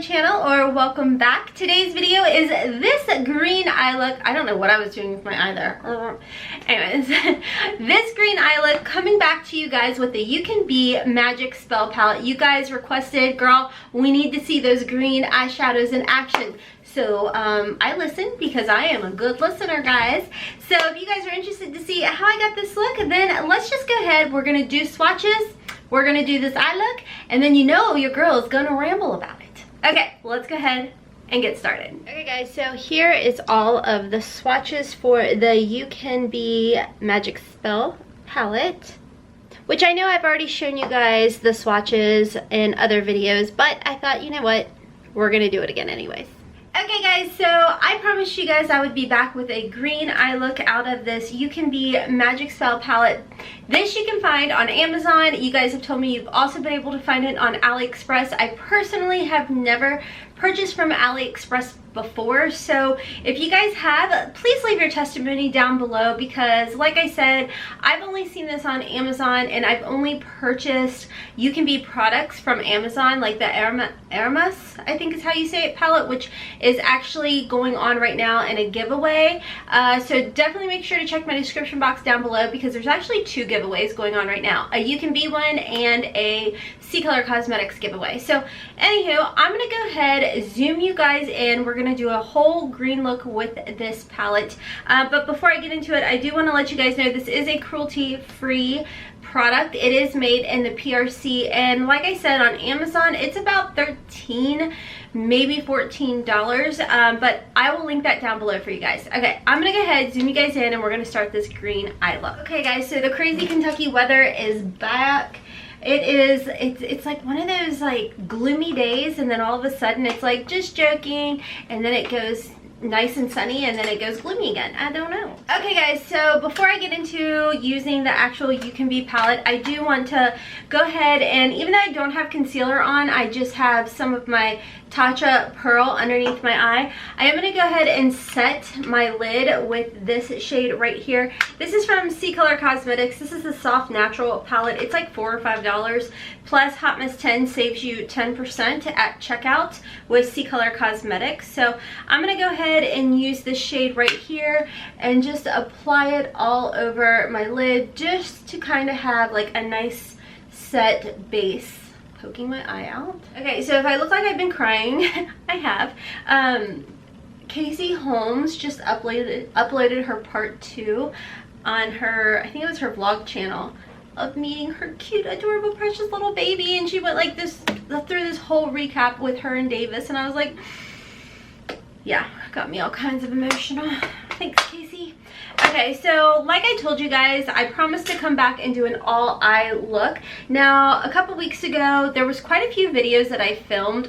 channel, or welcome back. Today's video is this green eye look. I don't know what I was doing with my eye there. Anyways, this green eye look coming back to you guys with the UCanBe Magic Spell Palette. You guys requested, girl, we need to see those green eyeshadows in action. So I listened because I am a good listener, guys. So if you guys are interested to see how I got this look, then let's just go ahead. We're gonna do swatches. We're gonna do this eye look, and then you know your girl is gonna ramble about it. Okay, let's go ahead and get started. Okay guys, so here is all of the swatches for the UCanBe Magic Spell Palette, which I know I've already shown you guys the swatches in other videos, but I thought, you know what, we're gonna do it again anyways. Okay guys, so I promised you guys I would be back with a green eye look out of this UCanBe Magic Spell Palette. This you can find on Amazon. You guys have told me you've also been able to find it on AliExpress. I personally have never purchased from AliExpress before, so if you guys have, please leave your testimony down below, because like I said, I've only seen this on Amazon, and I've only purchased UCanBe products from Amazon, like the Hotmess, I think is how you say it, palette, which is actually going on right now in a giveaway. So definitely make sure to check my description box down below, because there's actually two giveaways going on right now, a UCanBe one and a C-Color Cosmetics giveaway. So anywho, I'm gonna go ahead, zoom you guys in. We're gonna do a whole green look with this palette, but before I get into it, I do want to let you guys know this is a cruelty-free product. It is made in the PRC, and like I said, on Amazon it's about $13, maybe $14, but I will link that down below for you guys. Okay, I'm gonna go ahead, zoom you guys in, and we're gonna start this green eye look. Okay guys, so the crazy Kentucky weather is back. It's like one of those like gloomy days, and then all of a sudden it's like just joking, and then it goes nice and sunny, and then it goes gloomy again. I don't know. Okay guys, so before I get into using the actual UCanBe palette, I do want to go ahead and, even though I don't have concealer on, I just have some of my Tatcha Pearl underneath my eye, I am going to go ahead and set my lid with this shade right here. This is from C-Color Cosmetics. This is the Soft Natural palette. It's like $4 or $5, plus Hotmess 10 saves you 10% at checkout with C-Color Cosmetics. So I'm going to go ahead and use this shade right here and just apply it all over my lid, just to kind of have like a nice set base. Poking my eye out. Okay, so if I look like I've been crying, I have. Casey Holmes just uploaded her part 2 on her, I think it was her vlog channel, of meeting her cute, adorable, precious little baby, and she went like this, through this whole recap with her and Davis, and I was like, yeah, got me all kinds of emotional. Thanks, Casey. Okay, so like I told you guys, I promised to come back and do an all eye look. Now, a couple weeks ago, there was quite a few videos that I filmed,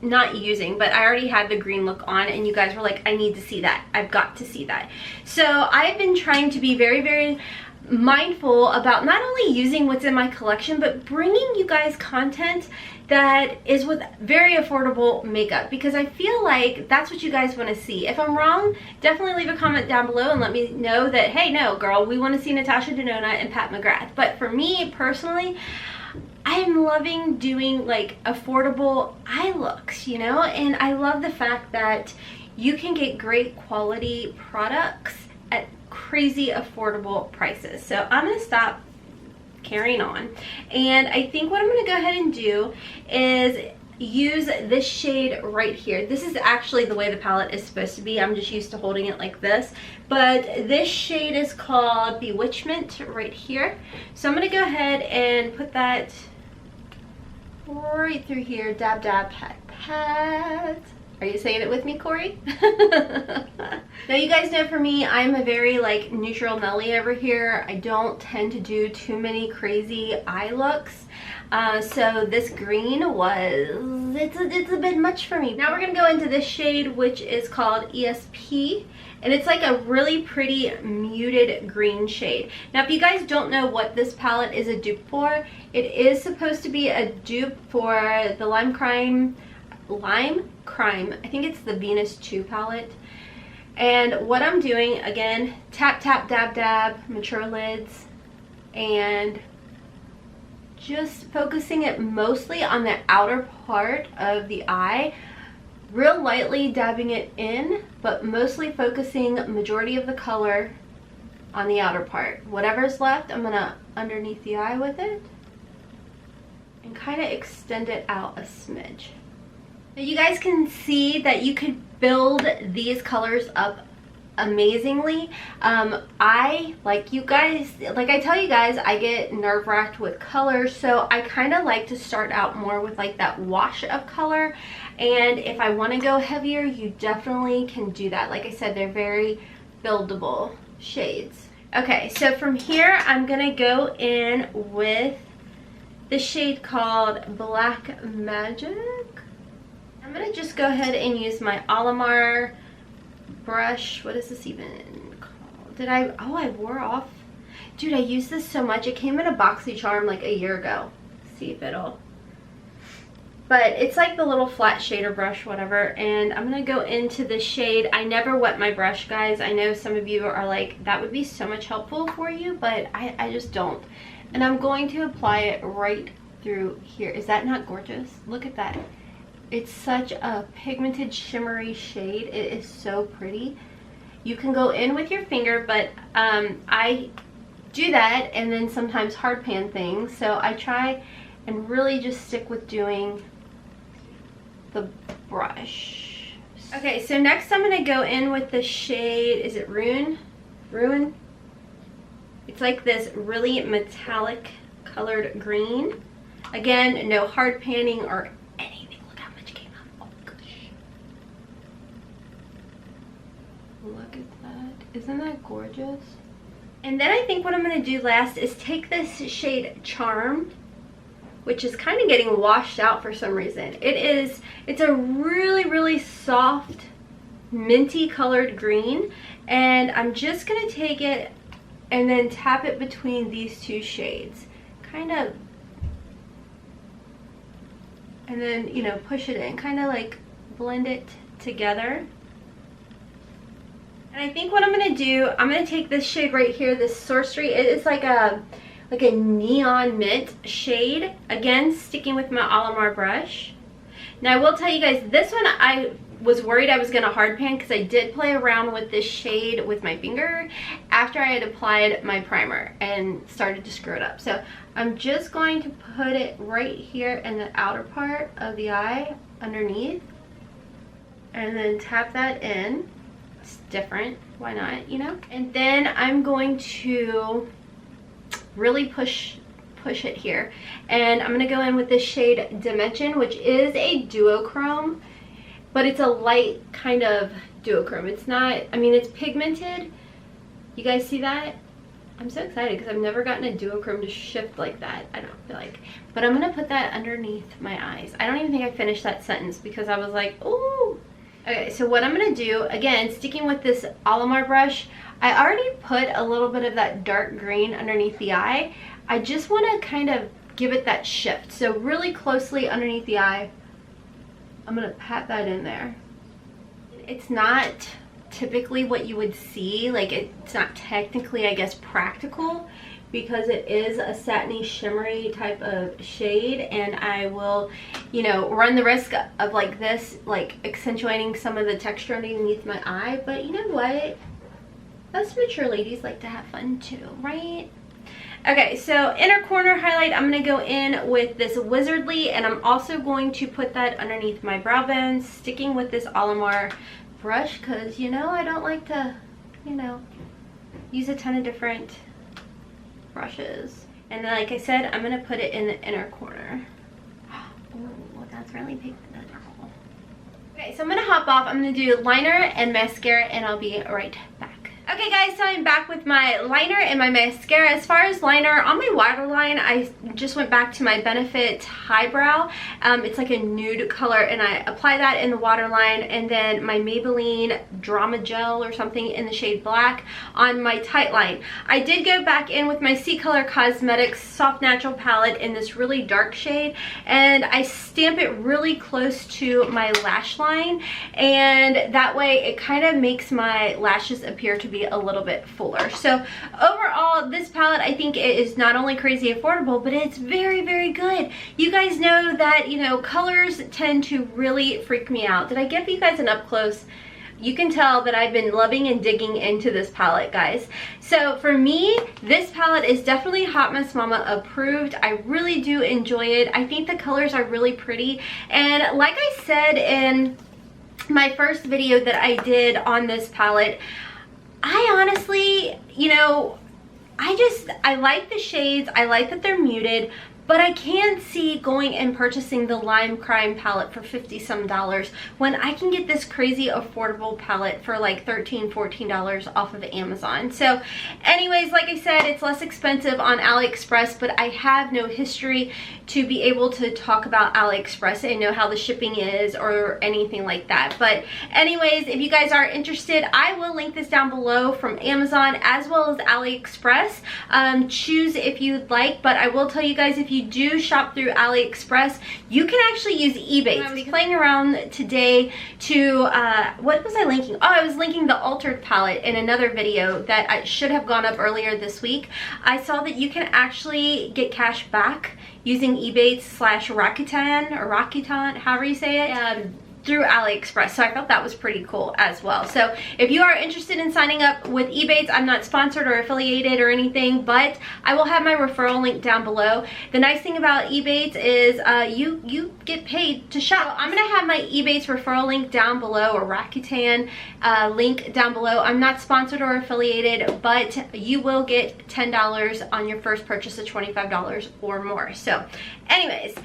not using, but I already had the green look on, and you guys were like, I need to see that. I've got to see that. So I've been trying to be very, very mindful about not only using what's in my collection, but bringing you guys content that is with very affordable makeup, because I feel like that's what you guys want to see. If I'm wrong, definitely leave a comment down below and let me know that, hey, no girl, we want to see Natasha Denona and Pat McGrath. But for me personally, I'm loving doing like affordable eye looks, you know, and I love the fact that you can get great quality products at crazy affordable prices. So I'm gonna stop carrying on, and I think what I'm gonna go ahead and do is use this shade right here. This is actually the way the palette is supposed to be. I'm just used to holding it like this, but this shade is called Bewitchment right here. So I'm gonna go ahead and put that right through here. Dab, dab, pat, pat. Are you saying it with me, Corey? Now you guys know, for me, I'm a very like neutral Nelly over here. I don't tend to do too many crazy eye looks. So this green was, it's a bit much for me. Now we're gonna go into this shade, which is called ESP. And it's like a really pretty muted green shade. Now if you guys don't know what this palette is a dupe for, it is supposed to be a dupe for the Lime Crime, I think it's the Venus 2 palette. And what I'm doing, again, tap, tap, dab, dab, mature lids, and just focusing it mostly on the outer part of the eye, real lightly dabbing it in, but mostly focusing majority of the color on the outer part. Whatever's left, I'm gonna underneath the eye with it and kind of extend it out a smidge. Now you guys can see that you could build these colors up amazingly. I, like I tell you guys, I get nerve-wracked with colors, so I kind of like to start out more with like that wash of color, and if I want to go heavier, you definitely can do that. Like I said, they're very buildable shades. Okay, so from here I'm gonna go in with the shade called Black Magic. I'm gonna just go ahead and use my Alamar brush. What is this even called? I wore off. Dude, I used this so much. It came in a Boxycharm like a year ago. See if it'll. But it's like the little flat shader brush, whatever. And I'm gonna go into the shade. I never wet my brush, guys. I know some of you are like, that would be so much helpful for you, but I just don't. And I'm going to apply it right through here. Is that not gorgeous? Look at that. It's such a pigmented shimmery shade. It is so pretty. You can go in with your finger, but I do that and then sometimes hard pan things, so I try and really just stick with doing the brush. Okay, so next I'm going to go in with the shade, is it Ruin? It's like this really metallic colored green. Again, no hard panning or anything. Look how much came out. Oh gosh. Look at that. Isn't that gorgeous? And then I think what I'm going to do last is take this shade Charm, which is kind of getting washed out for some reason. It's a really soft minty colored green, and I'm just going to take it and then tap it between these two shades, kind of, and then, you know, push it in, kind of like blend it together. And I think what I'm going to do, I'm going to take this shade right here, this Sorcery. It's like a neon mint shade. Again, sticking with my Alamar brush. Now I will tell you guys, this one I was worried I was going to hard pan because I did play around with this shade with my finger after I had applied my primer and started to screw it up. So I'm just going to put it right here in the outer part of the eye underneath and then tap that in. It's different, why not, you know? And then I'm going to really push it here, and I'm going to go in with this shade Dimension, which is a duochrome, but it's a light kind of duochrome. It's not, I mean, it's pigmented. You guys see that? I'm so excited because I've never gotten a duochrome to shift like that, I don't feel like. But I'm going to put that underneath my eyes. I don't even think I finished that sentence because I was like, ooh. Okay, so what I'm going to do, again, sticking with this Alamar brush, I already put a little bit of that dark green underneath the eye. I just want to kind of give it that shift. So really closely underneath the eye, I'm going to pat that in there. It's not typically what you would see, like it's not technically, I guess, practical because it is a satiny shimmery type of shade, and I will, you know, run the risk of like this, like accentuating some of the texture underneath my eye. But you know what? Us mature ladies like to have fun too, right? Okay, so inner corner highlight, I'm going to go in with this Wizardly, and I'm also going to put that underneath my brow bone, sticking with this Alamar brush because, you know, I don't like to, you know, use a ton of different brushes. And then, like I said, I'm going to put it in the inner corner. Oh, that's really big. Okay, so I'm going to hop off. I'm going to do liner and mascara, and I'll be right back. Okay guys, so I'm back with my liner and my mascara. As far as liner, on my waterline, I just went back to my Benefit Highbrow. It's like a nude color, and I apply that in the waterline, and then my Maybelline Drama Gel or something in the shade Black on my tight line. I did go back in with my C Color Cosmetics Soft Natural palette in this really dark shade, and I stamp it really close to my lash line, and that way it kind of makes my lashes appear to be a little bit fuller. So overall, this palette, I think it is not only crazy affordable, but it's very, very good. You guys know that, you know, colors tend to really freak me out. Did I give you guys an up close? You can tell that I've been loving and digging into this palette, guys. So for me, this palette is definitely Hotmess Mama approved. I really do enjoy it. I think the colors are really pretty. And like I said in my first video that I did on this palette, I honestly, you know, I like the shades. I like that they're muted. But I can see going and purchasing the Lime Crime palette for $50-some when I can get this crazy affordable palette for like $13, $14 off of Amazon. So anyways, like I said, it's less expensive on AliExpress, but I have no history to be able to talk about AliExpress and know how the shipping is or anything like that. But anyways, if you guys are interested, I will link this down below from Amazon as well as AliExpress. Choose if you'd like, but I will tell you guys, if you do shop through AliExpress, you can actually use eBates. I was playing around today to, what was I linking? Oh, I was linking the Altered palette in another video that I should have gone up earlier this week. I saw that you can actually get cash back using eBates / Rakuten, or Rakuten, however you say it, through AliExpress. So I thought that was pretty cool as well. So if you are interested in signing up with eBates, I'm not sponsored or affiliated or anything, but I will have my referral link down below. The nice thing about eBates is you get paid to shop. So I'm gonna have my eBates referral link down below, or Rakuten link down below. I'm not sponsored or affiliated, but you will get $10 on your first purchase of $25 or more. So anyways,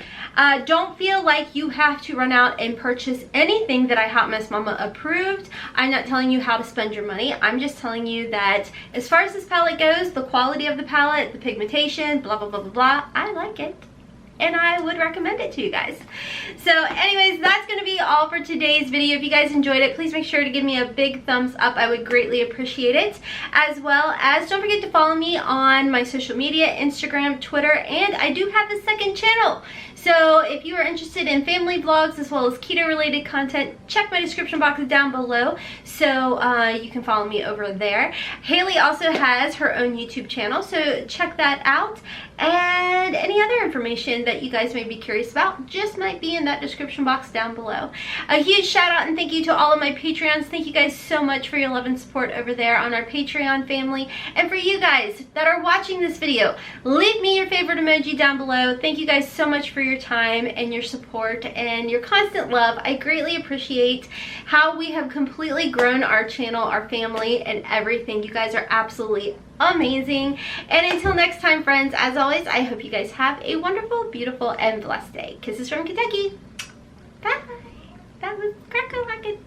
don't feel like you have to run out and purchase anything that I Hotmess Mama approved. I'm not telling you how to spend your money. I'm just telling you that as far as this palette goes, the quality of the palette, the pigmentation, blah, blah, blah, blah, blah, I like it. And I would recommend it to you guys. So anyways, that's going to be all for today's video. If you guys enjoyed it, please make sure to give me a big thumbs up. I would greatly appreciate it. As well as don't forget to follow me on my social media, Instagram, Twitter, and I do have a second channel. So if you are interested in family vlogs as well as keto related content, check my description box down below so you can follow me over there. Haley also has her own YouTube channel, so check that out. And any other information that you guys may be curious about just might be in that description box down below. A huge shout out and thank you to all of my Patreons. Thank you guys so much for your love and support over there on our Patreon family. And for you guys that are watching this video, leave me your favorite emoji down below. Thank you guys so much for your time and your support and your constant love. I greatly appreciate how we have completely grown our channel, our family, and everything. You guys are absolutely amazing. And until next time, friends, as always, I hope you guys have a wonderful, beautiful, and blessed day. Kisses from Kentucky. Bye. That was Cracker Rocket.